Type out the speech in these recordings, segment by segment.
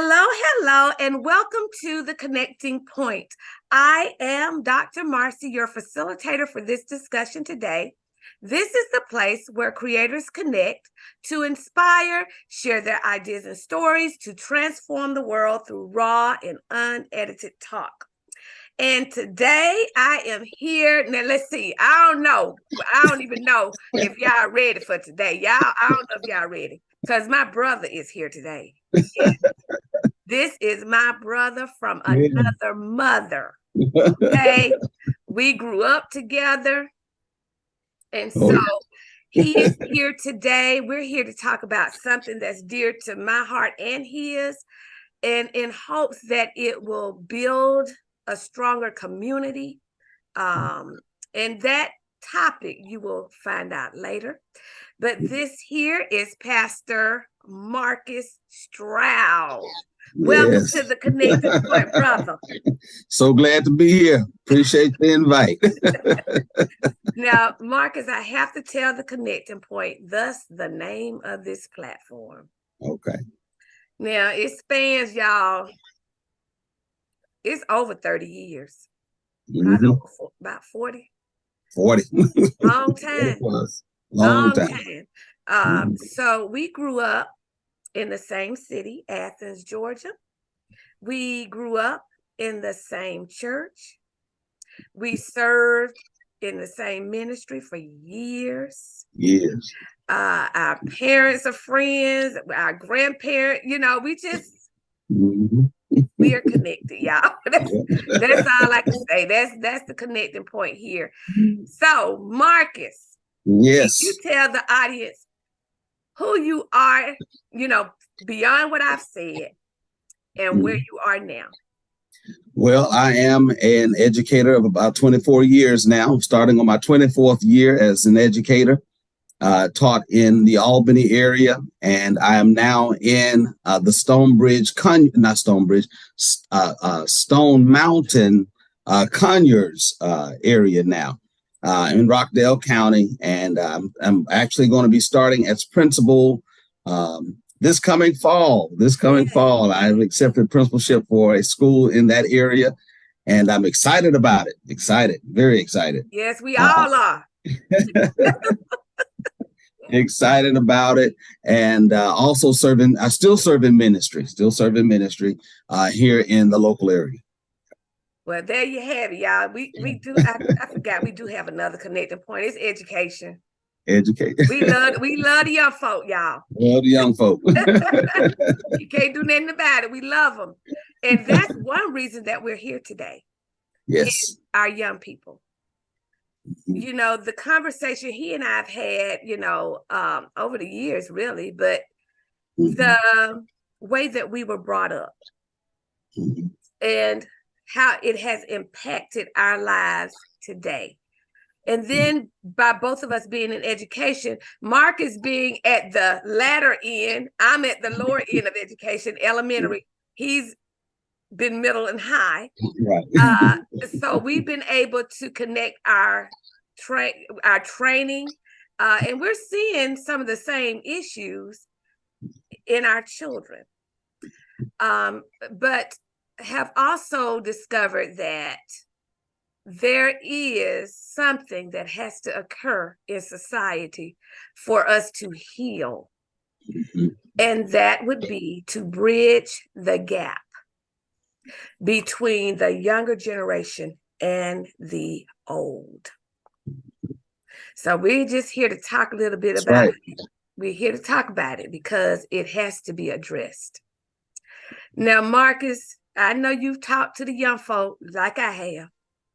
Hello, hello, and welcome to the Connecting Point. I am Dr. Marcy, your facilitator for this discussion today. This is the place where creators connect to inspire, share their ideas and stories to transform the world through raw and unedited talk. And today I am here. Now, let's see. I don't even know if y'all ready for today. I don't know if y'all ready because my brother is here today. Yes. This is my brother from another mother. Okay. We grew up together. And so he is here today. We're here to talk about something that's dear to my heart and his, and in hopes that it will build a stronger community. And that topic you will find out later. But this here is Pastor Marcus Stroud. Welcome to the Connecting Point, brother. So glad to be here. Appreciate the invite. Now, Marcus, I have to tell the Connecting Point, thus the name of this platform. Okay. Now, it spans, y'all, it's over 30 years. Mm-hmm. About 40? 40. Long time. Long time. So we grew up in the same city, Athens, Georgia. We grew up in the same church. We served in the same ministry for years. Our parents are friends, our grandparents, we just, we are connected, y'all. That's all I can say. That's the connecting point here. So, Marcus, yes, you tell the audience who you are, beyond what I've said, and where you are now. Well, I am an educator of about 24 years now, starting on my 24th year as an educator, taught in the Albany area, and I am now in the Stone Mountain Conyers area now. In Rockdale County, and I'm actually going to be starting as principal this coming fall. I've accepted principalship for a school in that area, and I'm excited about it. Very excited. Yes, we all are. Excited about it, and also I still serve in ministry here in the local area. Well, there you have it, y'all. We do. I forgot we do have another connecting point. It's education. We love the young folk, y'all. Love the young folk. You can't do nothing about it. We love them, and that's one reason that we're here today. Yes, our young people. The conversation he and I have had, over the years, really, but the way that we were brought up and how it has impacted our lives today. And then by both of us being in education, Marcus being at the latter end, I'm at the lower end of education, elementary. He's been middle and high. Right. So we've been able to connect our training, and we're seeing some of the same issues in our children. But have also discovered that there is something that has to occur in society for us to heal. And that would be to bridge the gap between the younger generation and the old. So we're just here to talk a little bit about it. We're here to talk about it because it has to be addressed. Now, Marcus, I know you've talked to the young folk like I have,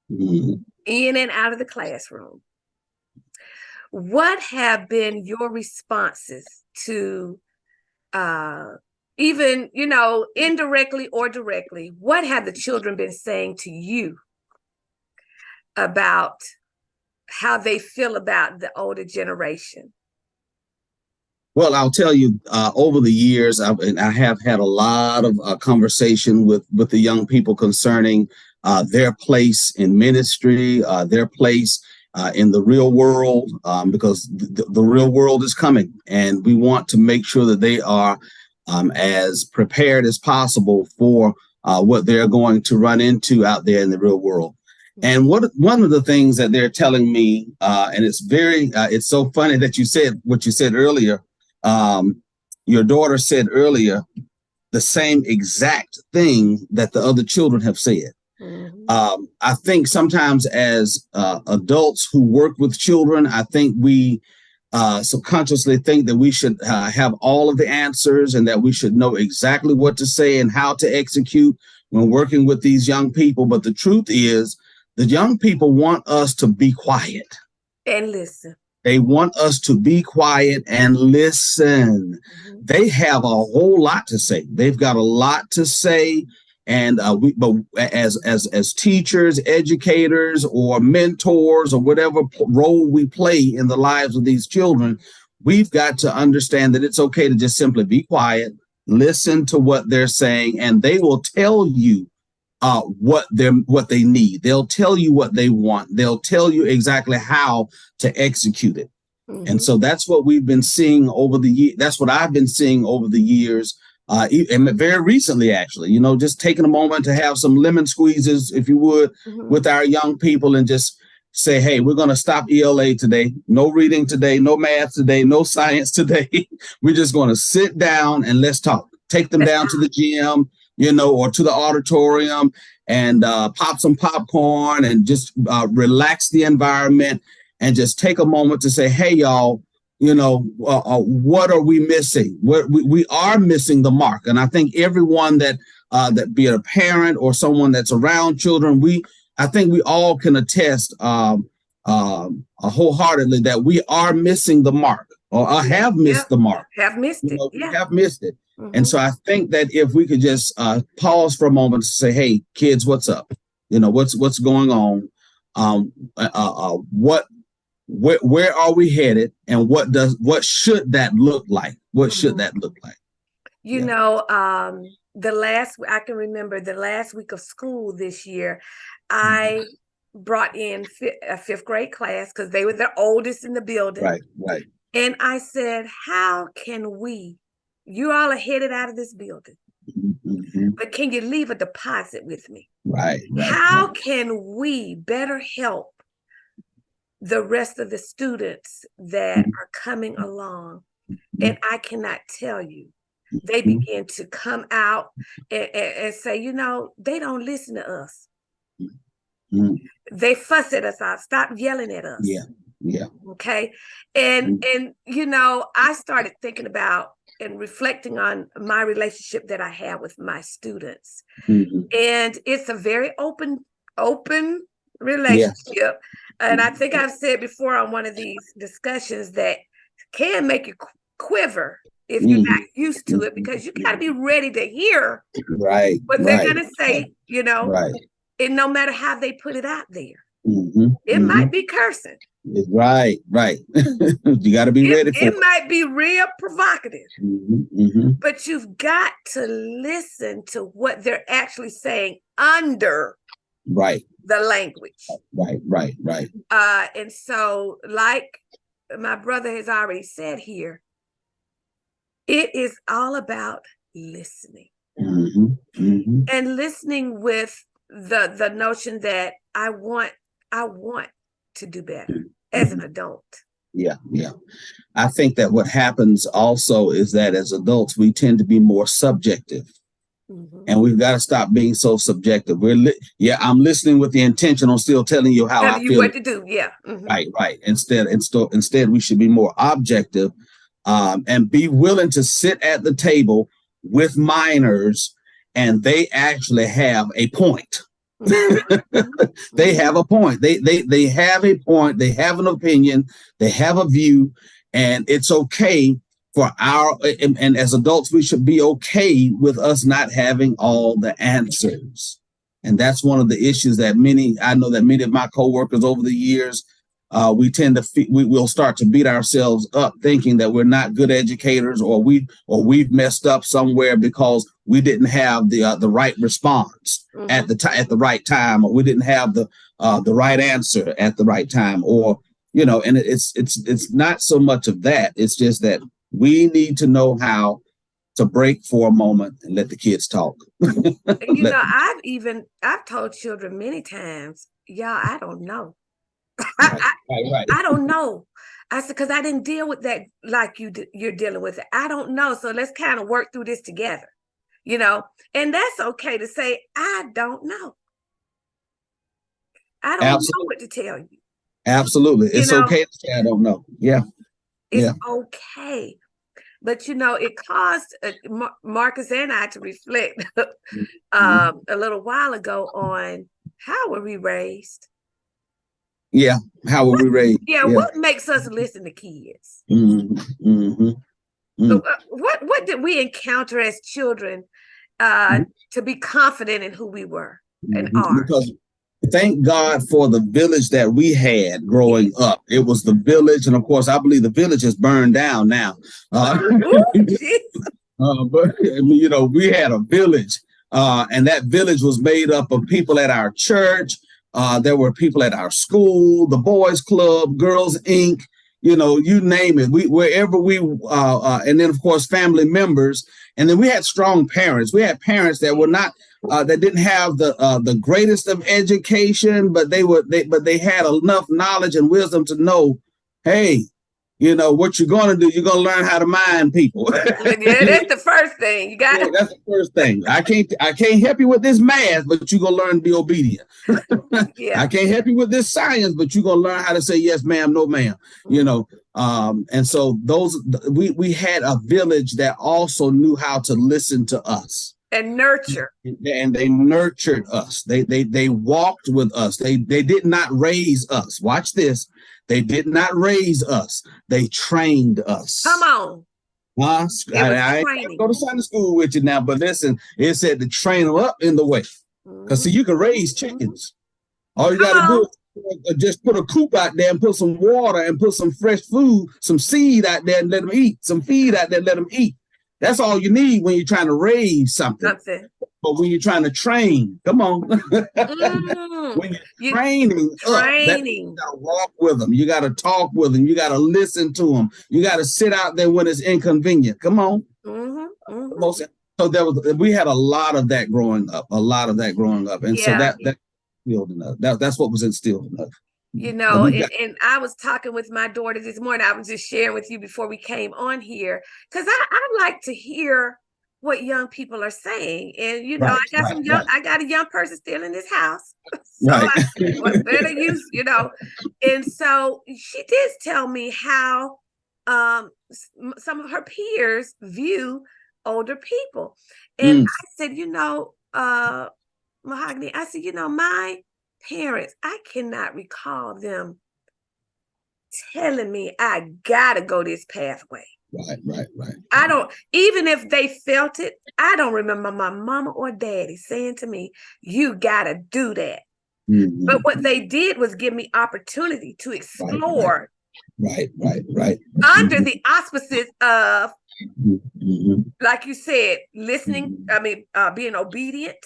in and out of the classroom. What have been your responses to even, indirectly or directly, what have the children been saying to you about how they feel about the older generation? Well, I'll tell you, over the years, I have had a lot of conversation with the young people concerning their place in ministry, their place in the real world, because the real world is coming, and we want to make sure that they are as prepared as possible for what they're going to run into out there in the real world. And one of the things that they're telling me, and it's so funny that you said what you said earlier. Your daughter said earlier the same exact thing that the other children have said. I think sometimes as adults who work with children, I think we subconsciously think that we should have all of the answers and that we should know exactly what to say and how to execute when working with these young people. But the truth is, the young people want us to be quiet and listen. They want us to be quiet and listen. They have a whole lot to say. They've got a lot to say. And but as teachers, educators, or mentors, or whatever role we play in the lives of these children, we've got to understand that it's okay to just simply be quiet, listen to what they're saying, and they will tell you what they need. They'll tell you what they want. They'll tell you exactly how to execute it. And so that's what we've been seeing over the years. That's what I've been seeing over the years. And very recently, actually, just taking a moment to have some lemon squeezes, if you would, with our young people and just say, hey, we're going to stop ELA today. No reading today, no math today, no science today. We're just going to sit down and let's talk. Take them down to the gym, or to the auditorium and pop some popcorn and just relax the environment and just take a moment to say, hey, y'all, what are we missing? We are missing the mark. And I think everyone that be it a parent or someone that's around children, I think we all can attest wholeheartedly that we are missing the mark or have missed the mark. Have missed it. Have missed it. And so I think that if we could just pause for a moment to say, hey, kids, what's up? What's going on? Where are we headed, and what should that look like? What should that look like? I can remember the last week of school this year, I brought in a fifth grade class because they were the oldest in the building. Right. And I said, how can you all are headed out of this building, but can you leave a deposit with me? Right. How can we better help the rest of the students that are coming along? And I cannot tell you, they begin to come out and say, they don't listen to us. They fuss at us out, stop yelling at us. Yeah. Okay. And I started thinking about and reflecting on my relationship that I have with my students. And it's a very open relationship. And I think I've said before on one of these discussions that can make you quiver if you're not used to it, because you got to be ready to hear what they're going to say, and no matter how they put it out there. It might be cursing. Right. You got to be ready for it. It might be real provocative, but you've got to listen to what they're actually saying under the language. Right. And so, like my brother has already said here, it is all about listening and listening with the notion that I want to do better as an adult. Yeah. I think that what happens also is that as adults, we tend to be more subjective. And we've got to stop being so subjective. I'm listening with the intention on still telling you how I feel. What to do. Yeah. Right. Instead, we should be more objective and be willing to sit at the table with minors, and they actually have a point. They have a point. They have a point. They have an opinion. They have a view, and it's okay for and as adults, we should be okay with us not having all the answers. And that's one of the issues that I know that many of my coworkers over the years, we tend to we'll start to beat ourselves up thinking that we're not good educators, or we've messed up somewhere because we didn't have the right response at the right time, or we didn't have the right answer at the right time, or and it's not so much of that. It's just that we need to know how to break for a moment and let the kids talk. I've told children many times, y'all, I don't know. Right, right. I don't know. I said, because I didn't deal with that like you're dealing with it. I don't know. So let's kind of work through this together, and that's okay to say, I don't know. I don't know what to tell you. Absolutely. It's okay to say, I don't know. Yeah. It's okay. But, it caused Marcus and I to reflect a little while ago on how were we raised? Yeah. How were we raised? Yeah. What makes us listen to kids? What did we encounter as children to be confident in who we were and are? Because thank God for the village that we had growing up. It was the village. And of course, I believe the village is burned down now. But we had a village, and that village was made up of people at our church. There were people at our school, the boys club, Girls Inc., you name it. And then of course, family members. And then we had strong parents. We had parents that were not that didn't have the greatest of education, but they had enough knowledge and wisdom to know, hey, what you're going to do, you're going to learn how to mind people. Yeah, that's the first thing. That's the first thing. I can't help you with this math, but you're going to learn to be obedient. I can't help you with this science, but you're going to learn how to say yes, ma'am, no, ma'am. And so we had a village that also knew how to listen to us. And nurture. And they nurtured us. They walked with us. They did not raise us. Watch this. They did not raise us. They trained us. Come on. I ain't go to Sunday school with you now, but listen, it said to train them up in the way. Because see, you can raise chickens. All you got to do is just put a coop out there and put some water and put some fresh food, some seed out there and let them eat, some feed out there and let them eat. That's all you need when you're trying to raise something. But when you're trying to train, come on. When you're training, you got to walk with them. You got to talk with them. You got to listen to them. You got to sit out there when it's inconvenient. Come on. So we had a lot of that growing up. And so that's what was instilled in us. And I was talking with my daughter this morning. I was just sharing with you before we came on here, because I like to hear what young people are saying. And, I got a young person still in this house. So what's better use, And so she did tell me how some of her peers view older people. And I said, Mahogany, I said, my parents, I cannot recall them telling me I gotta go this pathway. Right. I don't, even if they felt it, I don't remember my mama or daddy saying to me, you gotta do that. But what they did was give me opportunity to explore. Right. Under the auspices of, like you said, listening, being obedient.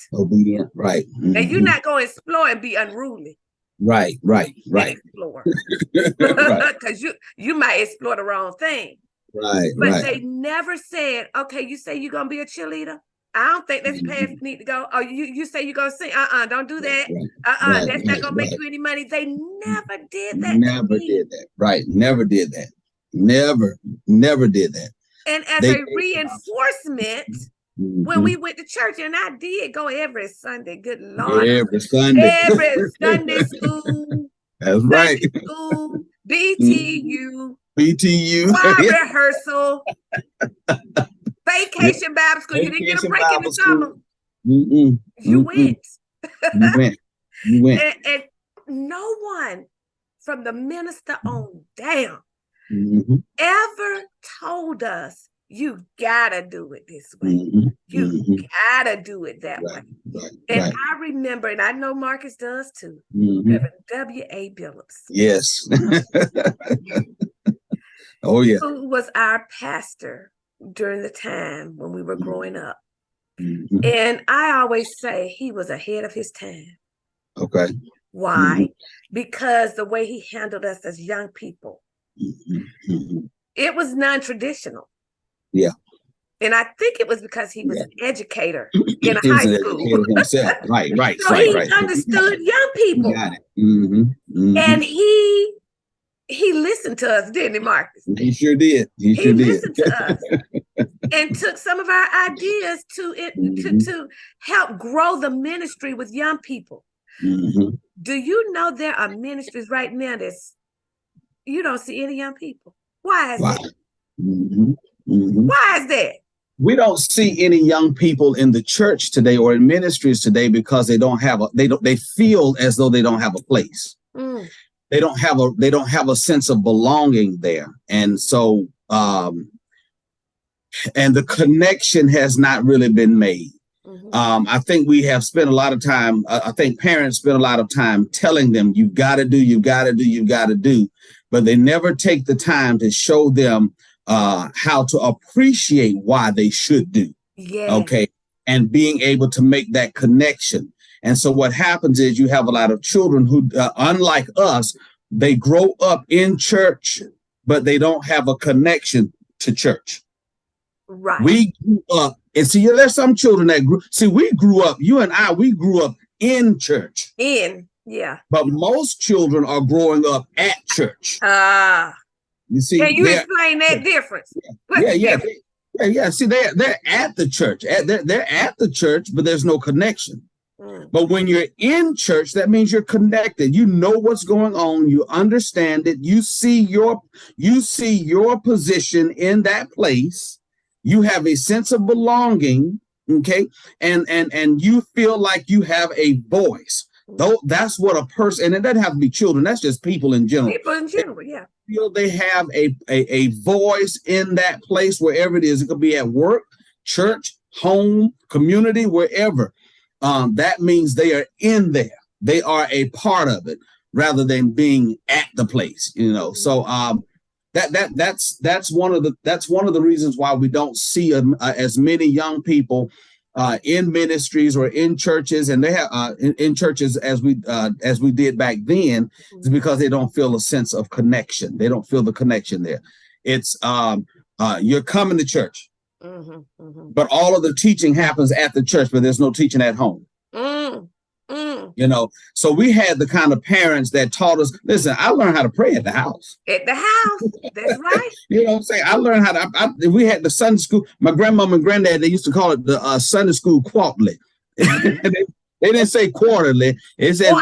Right. And you're not going to explore and be unruly. Right. Explore. Because you might explore the wrong thing. But they never said, okay, you say you're going to be a cheerleader? I don't think that's the path you need to go. Oh, you say you're going to sing? Don't do that. That's not going to make you any money. They never did that. Never did that. Right. Never did that. Never did that. And as a reinforcement, when we went to church, and I did go every Sunday, good Lord. Every Sunday school. That's right. School, BTU. Choir rehearsal. Vacation Bible school. You didn't get a break in the summer. You went. You went. And no one from the minister on down ever told us, you gotta do it this way. You gotta do it that way. And I remember, and I know Marcus does too, W.A. Billups. Yes. Oh, yeah. Who was our pastor during the time when we were growing up. And I always say he was ahead of his time. Okay. Why? Because the way he handled us as young people, it was non-traditional. Yeah. And I think it was because he was Yeah. an educator in a He was high an school. educator himself. Right, right, So right, he right. understood young You people. got it. Mm-hmm. Mm-hmm. And he listened to us, didn't he, Marcus? He sure did. He He sure did. listened to us and took some of our ideas to it Mm-hmm. to help grow the ministry with young people. Mm-hmm. Do you know there are ministries right now that's you don't see any young people? Why is Wow. that? Mm-hmm. Mm-hmm. Why is that? We don't see any young people in the church today or in ministries today because they feel as though they don't have a place. Mm. They don't have a sense of belonging there. And so and the connection has not really been made. Mm-hmm. I think we have spent a lot of time. I think parents spend a lot of time telling them, you've got to do, you've got to do, you've got to do, but they never take the time to show them how to appreciate why they should do. Yeah. Okay. And being able to make that connection. And so what happens is you have a lot of children who, unlike us, they grow up in church, but they don't have a connection to church. Right. We grew up, and see, there's some children that we grew up, you and I, we grew up in church. Yeah. But most children are growing up at church. You see, can you explain that difference? Yeah. See, they're at the church. They're at the church, but there's no connection. But when you're in church, that means you're connected. You know what's going on. You understand it. You see your position in that place. You have a sense of belonging, okay? And you feel like you have a voice. Though that's what a person, and it doesn't have to be children, that's just people in general. People in general, yeah. Feel they have a voice in that place, wherever it is. It could be at work, church, home, community, wherever. That means they are in there. They are a part of it rather than being at the place, you know. So that's one of the reasons why we don't see as many young people in ministries or in churches, and they have in churches as we did back then, is because they don't feel a sense of connection. They don't feel the connection there. It's you're coming to church, but all of the teaching happens at the church, but there's no teaching at home. You know, so we had the kind of parents that taught us, listen, I learned how to pray at the house. At the house, that's right. You know what I'm saying? I learned how to, we had the Sunday school, my grandmama and granddad, they used to call it the Sunday school quarterly. they didn't say quarterly. It said,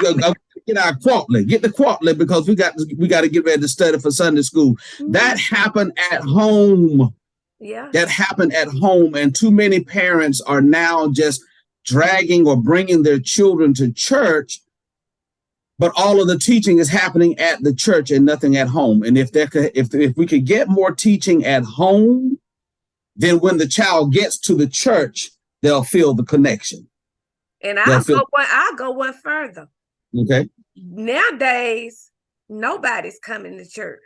get our quarterly, get the quarterly, because we got to get ready to study for Sunday school. That happened at home. Yeah. That happened at home. And too many parents are now just dragging or bringing their children to church, but all of the teaching is happening at the church and nothing at home. And if we could get more teaching at home, then when the child gets to the church, they'll feel the connection. And I'll go one further. Okay. Nowadays, nobody's coming to church.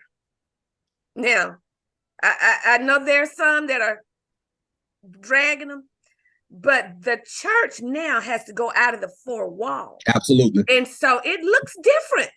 Now, I know there's some that are dragging them, but the church now has to go out of the four walls. Absolutely. And so it looks different.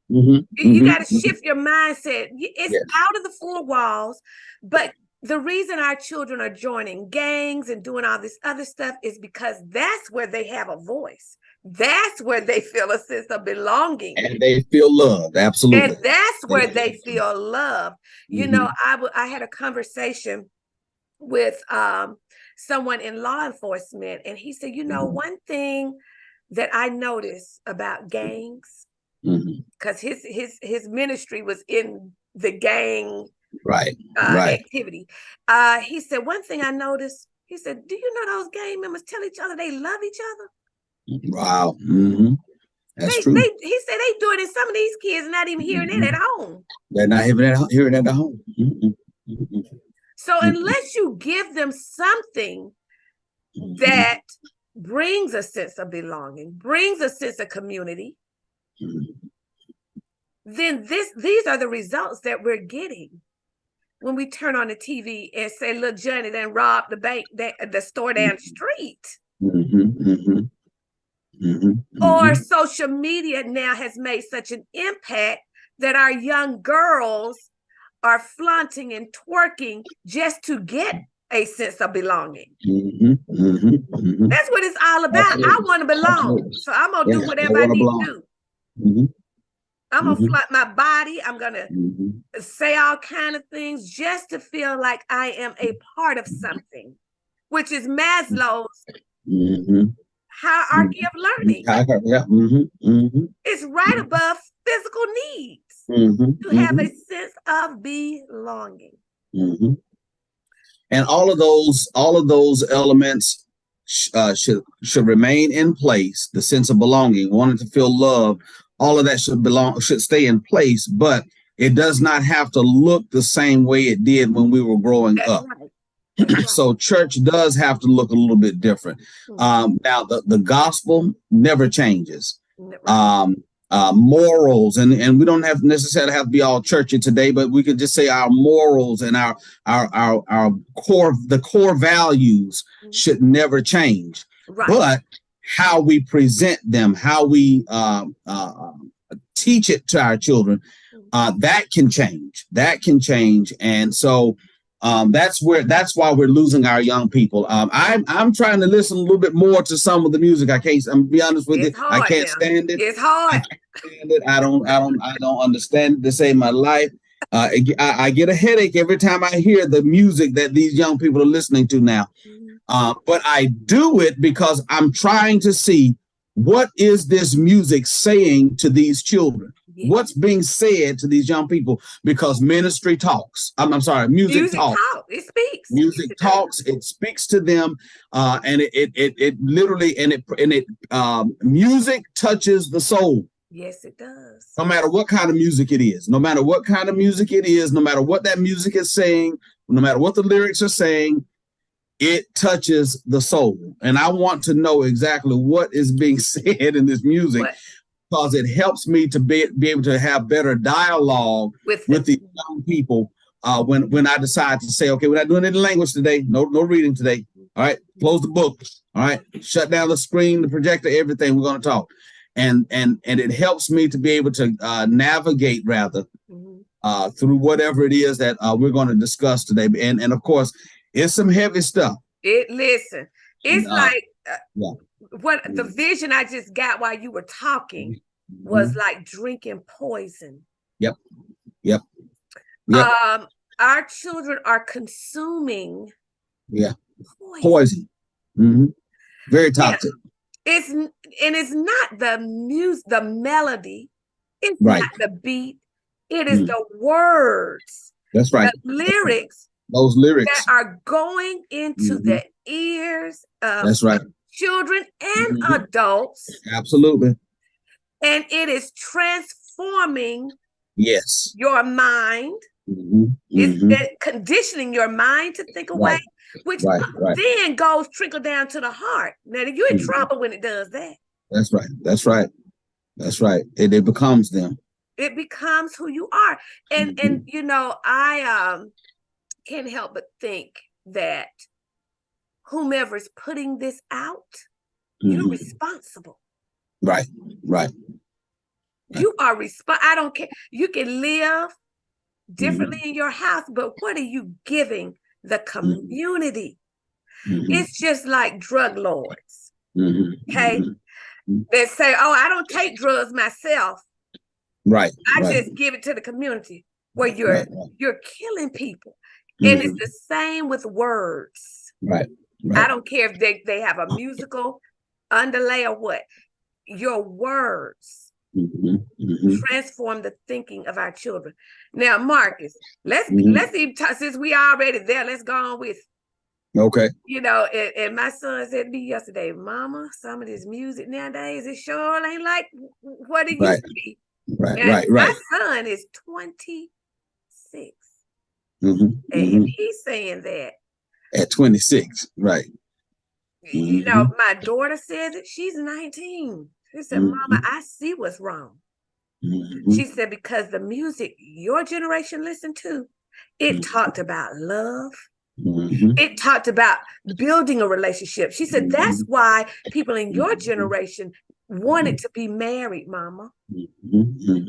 You got to shift your mindset. It's out of the four walls. But the reason our children are joining gangs and doing all this other stuff is because that's where they have a voice. That's where they feel a sense of belonging. And they feel loved. Absolutely. And that's where they feel loved. You know, I had a conversation with someone in law enforcement, and he said, you know, one thing that I noticed about gangs, because his ministry was in the gang activity. He said, one thing I noticed, he said, do you know those gang members tell each other they love each other? Wow. That's true. He said they do it, and some of these kids not even hearing it at home. They're not hearing it at home. So unless you give them something that brings a sense of belonging, brings a sense of community, then these are the results that we're getting when we turn on the TV and say, "Little Johnny then robbed the bank, the store down the street." Or social media now has made such an impact that our young girls are flaunting and twerking just to get a sense of belonging. Mm-hmm. That's what it's all about. Absolutely. I want to belong. Absolutely. So I'm going to do Yeah, I whatever I want to need to belong. do. Mm-hmm. I'm going to Mm-hmm. flood my body. I'm going to Mm-hmm. say all kind of things just to feel like I am a part of something, which is Maslow's Mm-hmm. hierarchy of learning. Yeah. Mm-hmm. Mm-hmm. It's right above physical needs Mm-hmm. to have Mm-hmm. a sense of belonging. Mm-hmm. And all of those elements should remain in place. The sense of belonging, wanting to feel love, all of that should stay in place. But it does not have to look the same way it did when we were growing That's up. right. That's right. So church does have to look a little bit different. Now the gospel never changes. Right. Morals, and we don't have necessarily have to be all churchy today, but we could just say our morals and our core values should never change. Right. But how we present them, how we teach it to our children, that can change. And so that's why we're losing our young people. I'm trying to listen a little bit more to some of the music. I'm be honest with you. I can't stand it. It's hard. I can't stand it. I don't understand it to save my life. I get a headache every time I hear the music that these young people are listening to now. But I do it because I'm trying to see what is this music saying to these children. Yeah. What's being said to these young people? Because ministry talks. I'm sorry, music talks. It speaks. Music talks. It speaks to them, and it literally music touches the soul. Yes, it does. No matter what kind of music it is, no matter what kind of music it is, no matter what that music is saying, no matter what the lyrics are saying, it touches the soul. And I want to know exactly what is being said in this music. Because it helps me to be able to have better dialogue with the young people when I decide to say, okay, we're not doing any language today, no reading today. All right, close the book. All right, shut down the screen, the projector, everything. We're going to talk, and it helps me to be able to navigate rather through whatever it is that we're going to discuss today. And of course, it's some heavy stuff. It's like. Yeah. What the vision I just got while you were talking was like drinking poison. Yep. Our children are consuming poison. Very toxic. It's not the music, the melody. It's right. Not the beat. It is the words. That's right. The lyrics. Those lyrics that are going into the ears of that's right. children and adults. Absolutely. And it is transforming your mind. It's conditioning your mind to think away, which then goes trickle down to the heart. Now you're in trouble when it does that. That's right. It becomes them. It becomes who you are. And you know, I can't help but think that whomever is putting this out, you're responsible. Right. You are responsible. I don't care. You can live differently in your house, but what are you giving the community? It's just like drug lords. Okay. They say, oh, I don't take drugs myself. Right. I just give it to the community where you're killing people. And it's the same with words. Right. I don't care if they have a musical underlay or what. Your words transform the thinking of our children. Now, Marcus, let's even talk, since we already there, let's go on with. Okay. You know, and my son said to me yesterday, Mama, some of this music nowadays, it sure ain't like what it used to be. Right. My son is 26. And he's saying that. At 26, right. You know, my daughter says it, she's 19. She said, Mama, I see what's wrong. She said, because the music your generation listened to, it talked about love. It talked about building a relationship. She said, that's why people in your generation wanted to be married, Mama.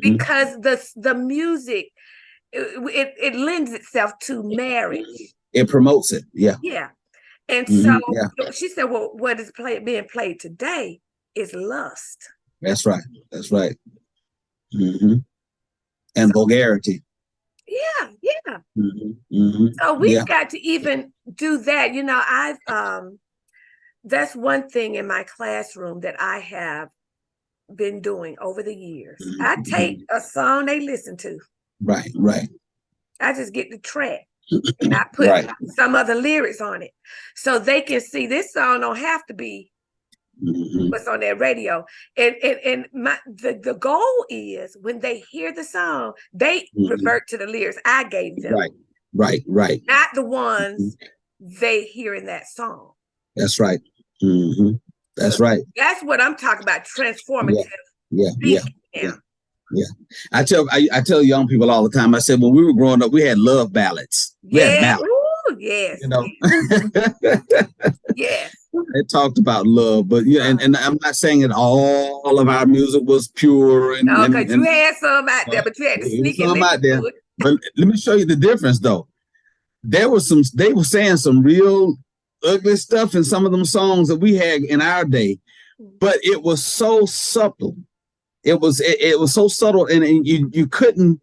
Because the music, it lends itself to marriage. It promotes it. Yeah. Yeah. And so Yeah. she said, well, what is being played today is lust. That's right. That's right. And So, vulgarity. yeah, yeah. So Yeah. we've got to even do that. That's one thing in my classroom that I have been doing over the years. I take a song they listen to. Right. Right. I just get the track and I put Right. some other lyrics on it so they can see this song don't have to be what's on their radio. And the goal is when they hear the song, they revert to the lyrics I gave them. Right. Right. Right. Not the ones they hear in that song. That's right. That's right. That's what I'm talking about. Transformative. Yeah. I tell young people all the time. I said when we were growing up, we had love ballads. We had ballads. Ooh, yes. Yes. They talked about love, but and I'm not saying that all of our music was pure. No, because you had some out there, but you had to sneak and listen to it. But let me show you the difference, though. They were saying some real ugly stuff in some of them songs that we had in our day, but it was so subtle. It was so subtle, and you couldn't.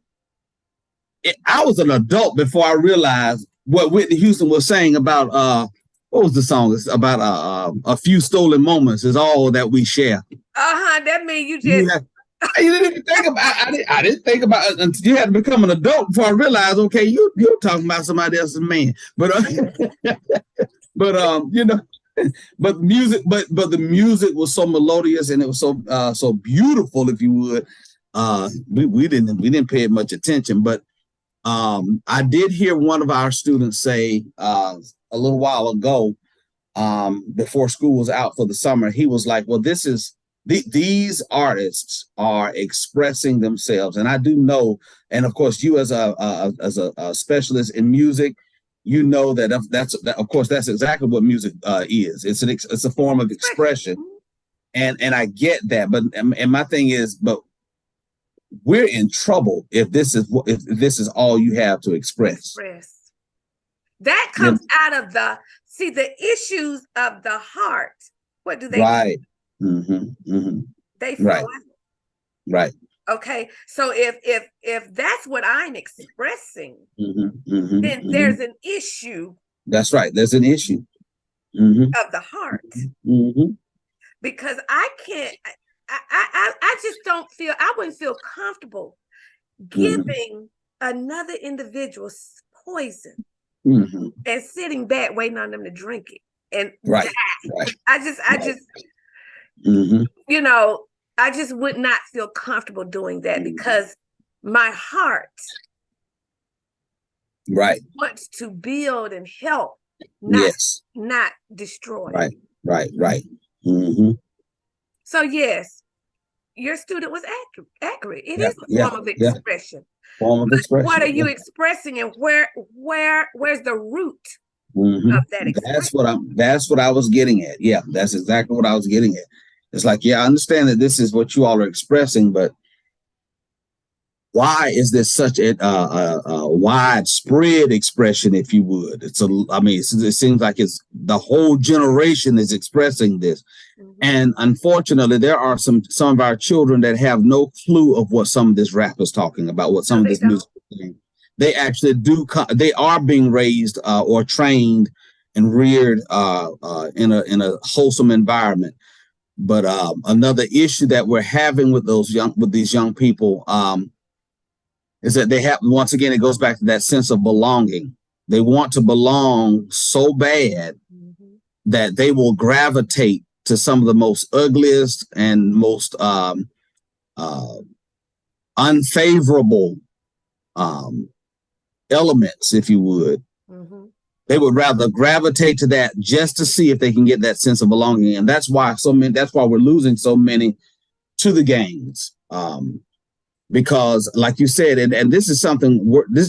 I was an adult before I realized what Whitney Houston was saying about what was the song? It's about a few stolen moments is all that we share. That means you just. You didn't even think about. I didn't think about it until you had to become an adult before I realized. Okay, you're talking about somebody else's man, but but music, but the music was so melodious and it was so beautiful, if you would. We didn't pay it much attention, but I did hear one of our students say a little while ago, before school was out for the summer, he was like, well, these artists are expressing themselves. And I do know, and of course, you as a specialist in music, you know that of course that's exactly what music is. It's a form of expression, and I get that. But and my thing is, but we're in trouble if this is all you have to express. That comes out of the issues of the heart. What do they? Right. They flow out. Right. Okay. So if that's what I'm expressing, then there's an issue. That's right. There's an issue of the heart. Because I can't. I just don't feel. I wouldn't feel comfortable giving another individual poison and sitting back waiting on them to drink it and die. I just I just would not feel comfortable doing that because my heart wants to build and help, not destroy. Right. So yes, your student was accurate. It is a form of expression. What are you expressing, and where's the root of that expression? That's what I was getting at. Yeah, that's exactly what I was getting at. It's like, I understand that this is what you all are expressing, but why is this such a widespread expression, if you would? It seems like it's the whole generation is expressing this. And unfortunately, there are some of our children that have no clue of what some of this rap is talking about, what some of this music is saying. They actually do. They are being raised or trained and reared in a wholesome environment. But another issue that we're having with these young people is that they have, once again, it goes back to that sense of belonging. They want to belong so bad that they will gravitate to some of the most ugliest and most unfavorable elements, if you would. They would rather gravitate to that just to see if they can get that sense of belonging, and that's why we're losing so many to the gangs. Because, like you said, and this is something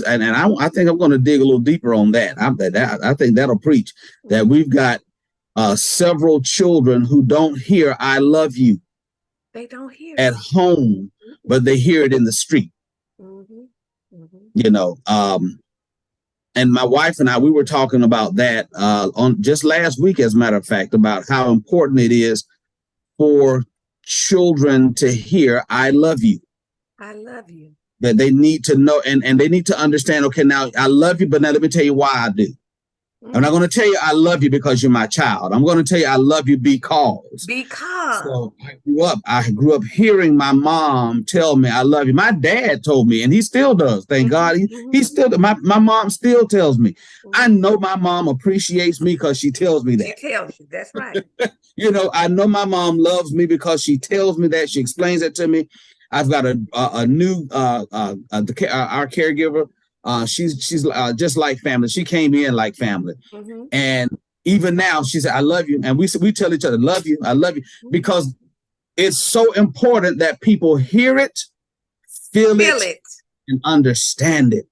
I think I'm going to dig a little deeper on that. I think that'll preach that we've got several children who don't hear "I love you." They don't hear at home, but they hear it in the street. and my wife and I, we were talking about that on just last week, as a matter of fact, about how important it is for children to hear, I love you. I love you. That they need to know, and they need to understand, okay, now I love you, but now let me tell you why I do. I'm not going to tell you I love you because you're my child. I'm going to tell you I love you because. So I grew up hearing my mom tell me I love you. My dad told me, and he still does. Thank God. He still, my mom still tells me. I know my mom appreciates me because she tells me that. She tells you, that's right. You know, I know my mom loves me because she tells me that. She explains it to me. I've got a new our caregiver. She's just like family. She came in like family, and even now she said, "I love you," and we tell each other, "Love you, I love you," because it's so important that people hear it, feel it, and understand it.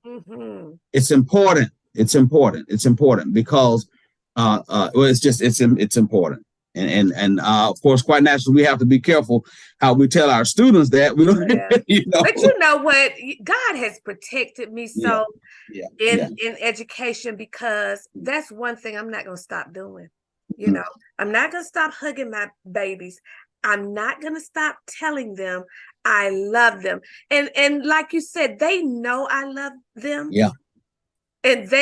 It's important. It's important. It's important because well, it's important. And of course, quite naturally, we have to be careful how we tell our students that. We don't, you know. But you know what? God has protected me so in education, because that's one thing I'm not going to stop doing. You know, I'm not going to stop hugging my babies. I'm not going to stop telling them I love them. And like you said, they know I love them. Yeah. And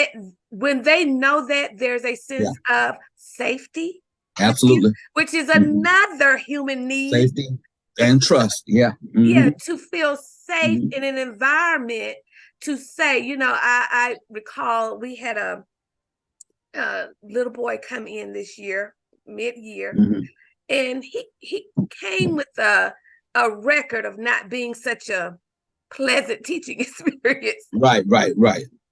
when they know that, there's a sense of safety. Absolutely. Which is another human need. Safety and trust. Yeah. Yeah, to feel safe in an environment, to say, you know, I recall we had a little boy come in this year, mid-year, and he came with a record of not being such a pleasant teaching experience. Right.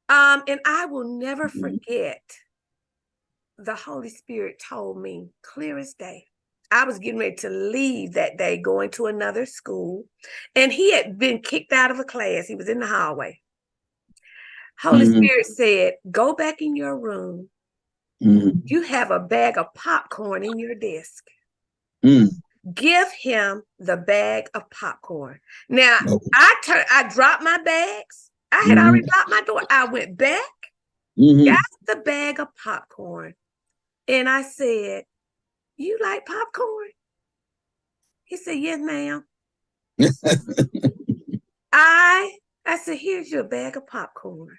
And I will never forget, the Holy Spirit told me clear as day. I was getting ready to leave that day, going to another school, and he had been kicked out of a class. He was in the hallway. Holy Spirit said, "Go back in your room. You have a bag of popcorn in your desk. Give him the bag of popcorn." Now, I dropped my bags. I had already locked my door. I went back, got the bag of popcorn, and I said, "You like popcorn?" He said, "Yes, ma'am." I said, "Here's your bag of popcorn."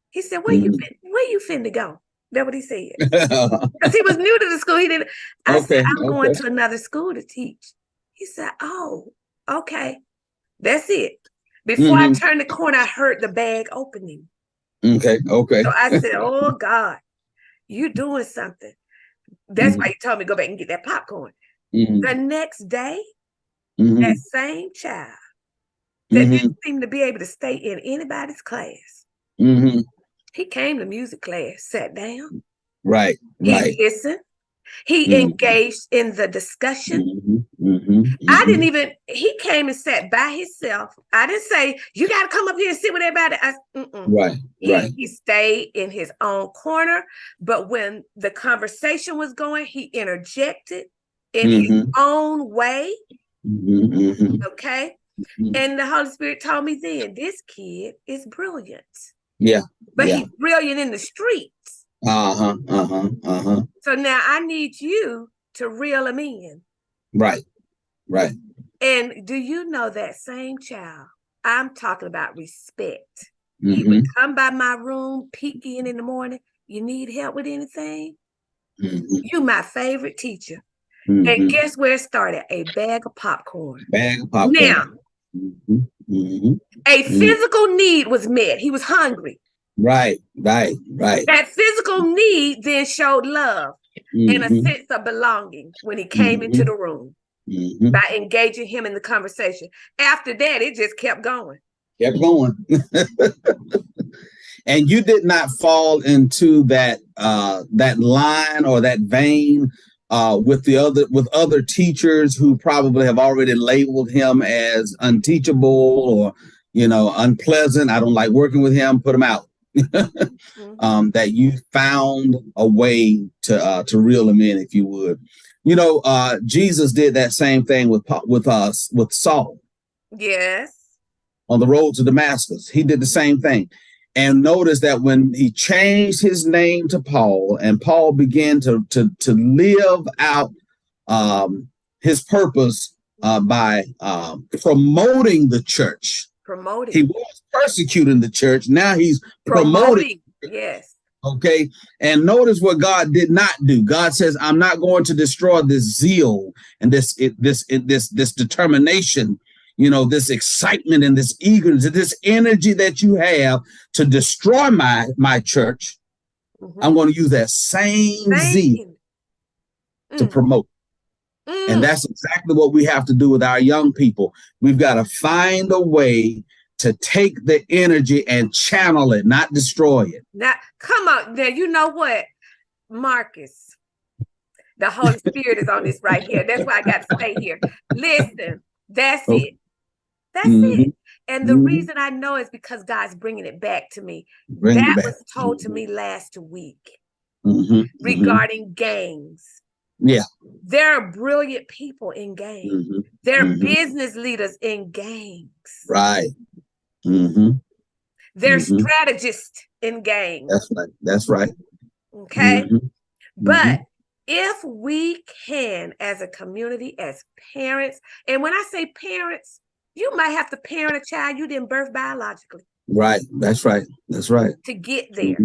He said, where you finna go?" That's what he said. Because he was new to the school. He didn't. I said, "I'm going to another school to teach." He said, "Oh, okay. That's it." Before I turned the corner, I heard the bag opening. Okay. So I said, "Oh, God, you're doing something." That's why he told me to go back and get that popcorn. The next day, that same child that didn't seem to be able to stay in anybody's class, he came to music class, sat down. Right. He listened. He engaged in the discussion. I didn't even, he came and sat by himself. I didn't say, "You got to come up here and sit with everybody." He stayed in his own corner. But when the conversation was going, he interjected in his own way. Okay. And the Holy Spirit told me then, this kid is brilliant. But he's brilliant in the streets. So now I need you to reel him in. Right. And do you know that same child? I'm talking about respect. He would come by my room, peek in the morning. "You need help with anything? You my favorite teacher." And guess where it started? A bag of popcorn. Now, a physical need was met. He was hungry. Right. That physical need then showed love and a sense of belonging when he came into the room by engaging him in the conversation. After that, it just kept going. And you did not fall into that line or that vein with other teachers who probably have already labeled him as unteachable or, unpleasant. "I don't like working with him. Put him out." That you found a way to reel him in, if you would. Jesus did that same thing with Saul. Yes. On the road to Damascus, he did the same thing. And notice that when he changed his name to Paul, and Paul began to live out his purpose by promoting the church. Promoting. He was persecuting the church. Now he's promoting. Yes. Okay. And notice what God did not do. God says, I'm not going to destroy this zeal and this determination, this excitement and this eagerness, this energy that you have to destroy my church. I'm going to use that same zeal to promote. And that's exactly what we have to do with our young people. We've got to find a way to take the energy and channel it, not destroy it. Now, come on. Now, you know what, Marcus? The Holy Spirit is on this right here. That's why I got to stay here. Listen, that's it. That's it. And the reason I know is because God's bringing it back to me. That was told to me last week regarding gangs. Yeah. There are brilliant people in gangs. There are business leaders in gangs. Right. They're strategists in gangs. That's right. That's right. Okay. But if we can, as a community, as parents, and when I say parents, you might have to parent a child you didn't birth biologically. Right. That's right. That's right. To get there.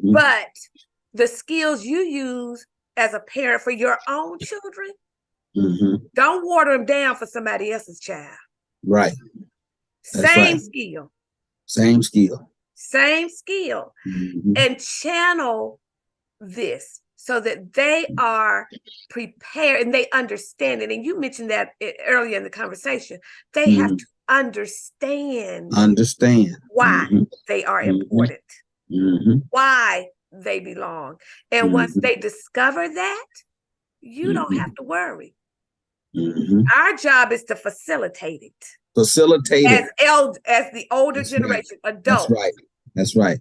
But the skills you use as a parent for your own children, don't water them down for somebody else's child. Right. Same skill. Same skill. Same skill. And channel this so that they are prepared and they understand it. And you mentioned that earlier in the conversation. They have to understand why they are important, why they belong. And once they discover that, you don't have to worry. Our job is to facilitate it. Facilitate it. As the older generation, adults. That's right. That's right.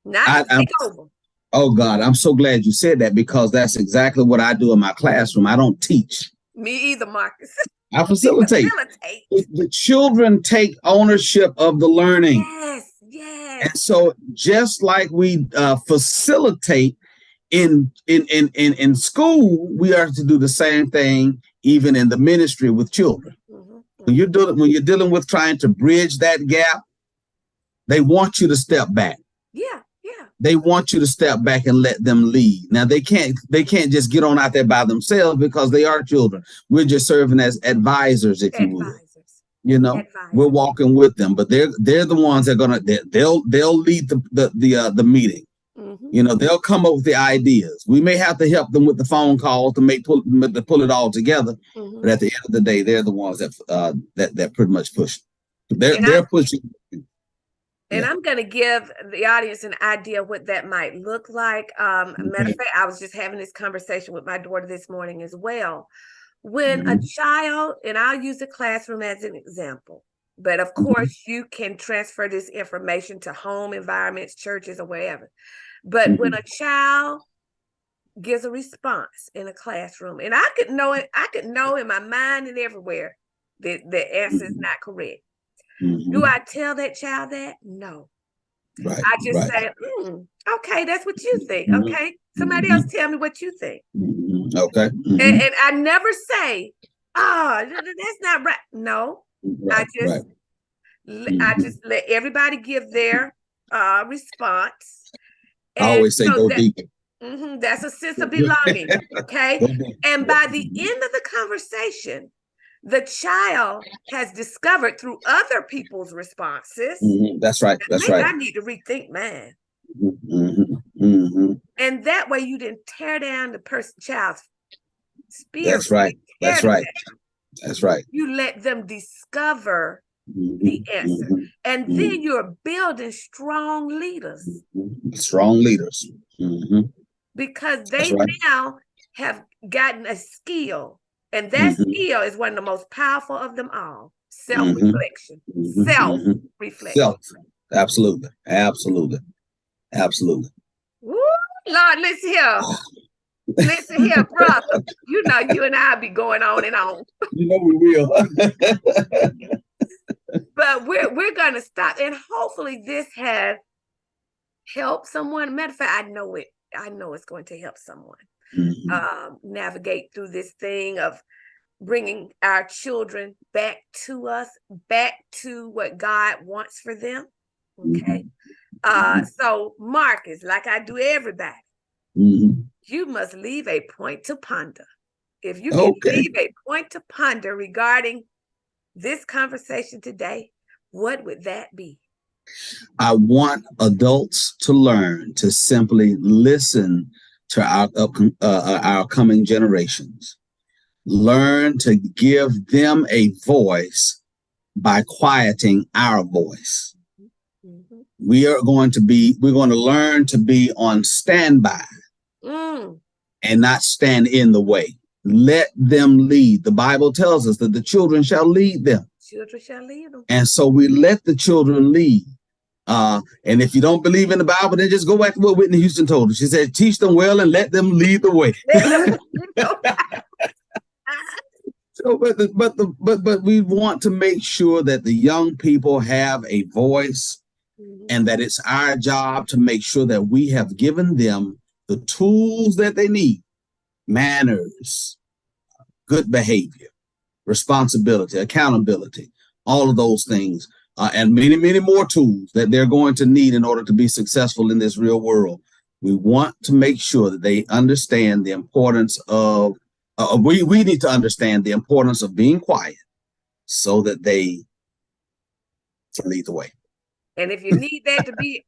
Not take over. Oh, God, I'm so glad you said that, because that's exactly what I do in my classroom. I don't teach. Me either, Marcus. I facilitate. The children take ownership of the learning. Yes, yes. And so just like we facilitate in school, we are to do the same thing even in the ministry with children. When you're dealing with trying to bridge that gap, they want you to step back. Yeah. They want you to step back and let them lead. Now they can't just get on out there by themselves, because they are children. We're just serving as advisors, if you will. We're walking with them, but they're the ones that are they'll lead the meeting. They'll come up with the ideas. We may have to help them with the phone calls to pull it all together. But at the end of the day, they're the ones that pretty much push. They're pushing. And I'm going to give the audience an idea of what that might look like. Matter of fact, I was just having this conversation with my daughter this morning as well. When a child, and I'll use the classroom as an example, but of course you can transfer this information to home environments, churches, or wherever. But when a child gives a response in a classroom, and I could know in my mind and everywhere that the answer is not correct. Do I tell that child that? No. Right, I just say, okay, that's what you think. Okay. Somebody else tell me what you think. Okay. And I never say, that's not right. No. I just let everybody give their response. I always say go deeper. That's a sense of belonging. Okay. And by the end of the conversation, the child has discovered through other people's responses. That's right. That's right. I need to rethink mine. And that way you didn't tear down the child's spirit. That's right. That's right. That's right. You let them discover the answer. And then you're building strong leaders. Strong leaders. Because they now have gotten a skill. And that skill is one of the most powerful of them all. Self-reflection. Self-reflection. Absolutely. Absolutely. Absolutely. Woo, Lord, listen here. Listen here, brother. You know you and I be going on and on. You know we will. But But we're gonna stop, and hopefully this has helped someone. Matter of fact, I know it. I know it's going to help someone navigate through this thing of bringing our children back to us, back to what God wants for them. Okay. So Marcus, like I do everybody, you must leave a point to ponder. If you can leave a point to ponder regarding this conversation today, what would that be? I want adults to learn to simply listen to our coming generations. Learn to give them a voice by quieting our voice. Mm-hmm. We're going to learn to be on standby and not stand in the way. Let them lead. The Bible tells us that the children shall lead them. Children shall lead them. And so we let the children lead. And if you don't believe in the Bible, then just go back to what Whitney Houston told us. She said, teach them well and let them lead the way. So, but we want to make sure that the young people have a voice, and that it's our job to make sure that we have given them the tools that they need: manners, good behavior, responsibility, accountability, all of those things, and many, many more tools that they're going to need in order to be successful in this real world. We want to make sure that they understand the importance of, we need to understand the importance of being quiet so that they can lead the way. And if you need that to be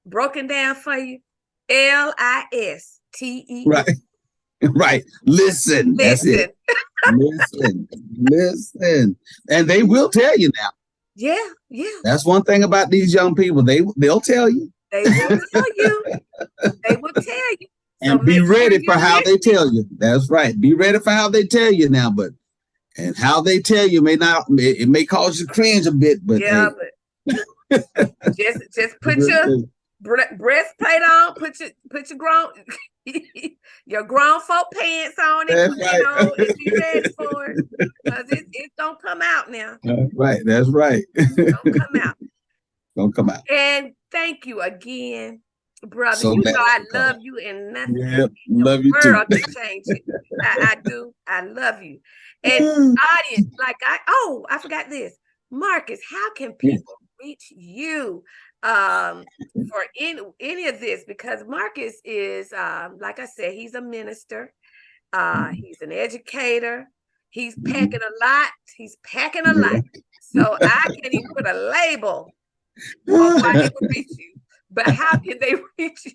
broken down for you, LISTE. Right. Right. Listen. That's it. Listen. And they will tell you now. Yeah. That's one thing about these young people. They'll tell you. They will tell you. They will tell you. And so be ready for how they tell you. That's right. Be ready for how they tell you now, and how they tell you it may cause you to cringe a bit, but yeah, but just put your breastplate on, put your your grown folk pants on it, and be ready for it, because it's gonna come out now. That's right. It's gonna come out. Don't come out. And thank you again, brother. So I love you, and nothing in love the you world too. can change it. I do. I love you. And audience, I forgot this. Marcus, how can people reach you for any of this? Because Marcus is, like I said, he's a minister. He's an educator. He's packing a lot. So I can't even put a label on why they would reach you. But how can they reach you?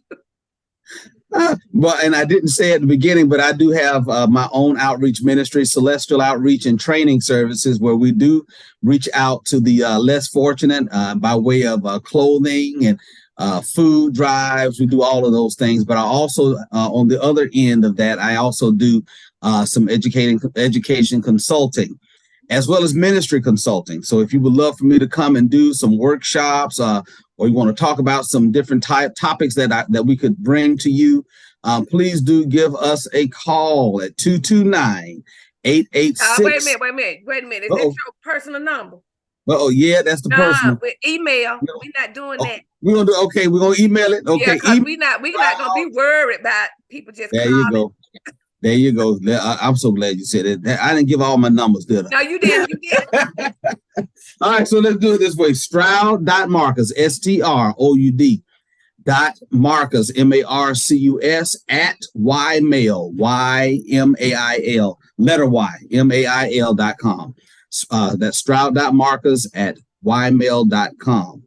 Well, and I didn't say at the beginning, but I do have my own outreach ministry, Celestial Outreach and Training Services, where we do reach out to the less fortunate by way of clothing and food drives. We do all of those things. But I also, on the other end of that, I also do some education consulting, as well as ministry consulting. So if you would love for me to come and do some workshops, or you want to talk about some different topics that we could bring to you, please do give us a call at 229-886. Wait a minute. Is that your personal number? Yeah, that's the personal. With email. We're not doing that. We're gonna do okay. We're gonna email it. Okay, yeah, we're not gonna be worried about people just there calling. You go. There you go. I'm so glad you said it. I didn't give all my numbers, did I? No, you didn't. All right, so let's do it this way. Stroud.Marcus, STROUD .Marcus, MARCUS at YMail, YMAIL, letter Y, MAIL.com. That's Stroud.Marcus at YMail.com.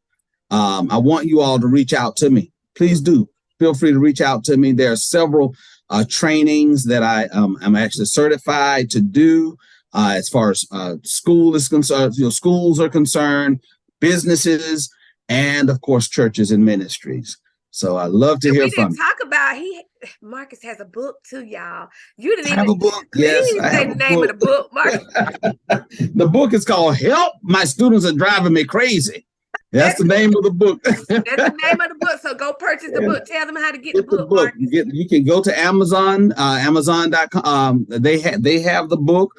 I want you all to reach out to me. Please do. Feel free to reach out to me. There are several trainings that I'm actually certified to do as far as school is concerned. Schools are concerned, businesses, and of course churches and ministries. So I love to hear from you. Talk about Marcus has a book too, y'all. You didn't have a book. Yes, say the name of the book, Marcus. The book is called "Help! My Students Are Driving Me Crazy." That's the name of the book. That's the name of the book. So go purchase the book. Tell them how to get the book. You can go to Amazon, Amazon.com. They have the book.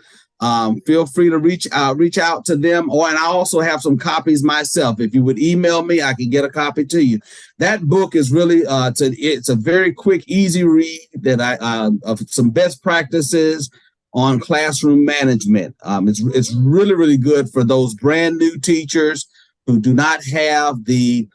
feel free to reach out to them. And I also have some copies myself. If you would email me, I can get a copy to you. That book is really it's a very quick, easy read that of some best practices on classroom management. It's really, really good for those brand new teachers who do not have the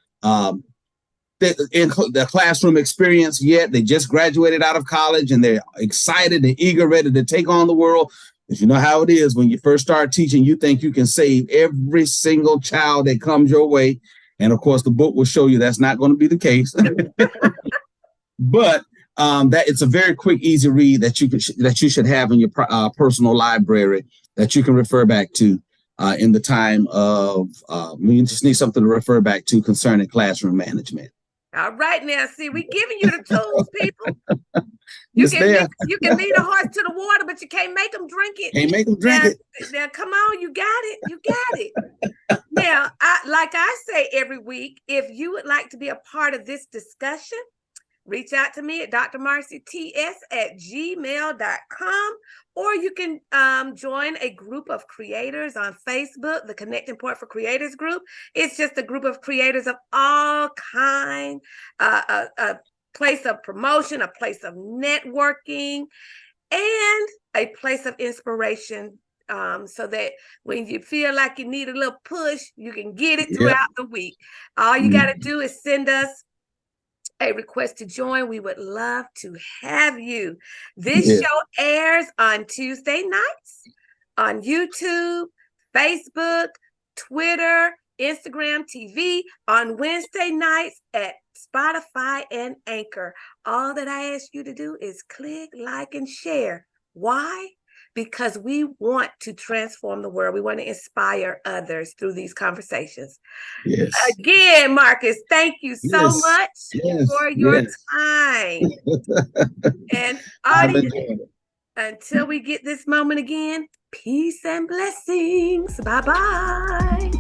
classroom experience yet. They just graduated out of college and they're excited and eager, ready to take on the world. Because you know how it is when you first start teaching, you think you can save every single child that comes your way. And of course, the book will show you that's not going to be the case. But that it's a very quick, easy read that you should have in your personal library that you can refer back to in the time of when you just need something to refer back to concerning classroom management. All right, now, see, we're giving you the tools, people. You can lead a horse to the water, but you can't make them drink it. Can't make them drink it. Now, come on, you got it. You got it. Now, like I say every week, if you would like to be a part of this discussion, reach out to me at drmarcyts@gmail.com, or you can join a group of creators on Facebook, the Connecting Point for Creators group. It's just a group of creators of all kinds, a place of promotion, a place of networking, and a place of inspiration, so that when you feel like you need a little push, you can get it throughout the week. All you got to do is send us a request to join. We would love to have you. This show airs on Tuesday nights on YouTube, Facebook, Twitter, Instagram TV, on Wednesday nights at Spotify and Anchor. All that I ask you to do is click, like, and share. Why? Because we want to transform the world. We want to inspire others through these conversations. Yes. Again, Marcus, thank you so much for your time. And audience, until we get this moment again, peace and blessings. Bye-bye.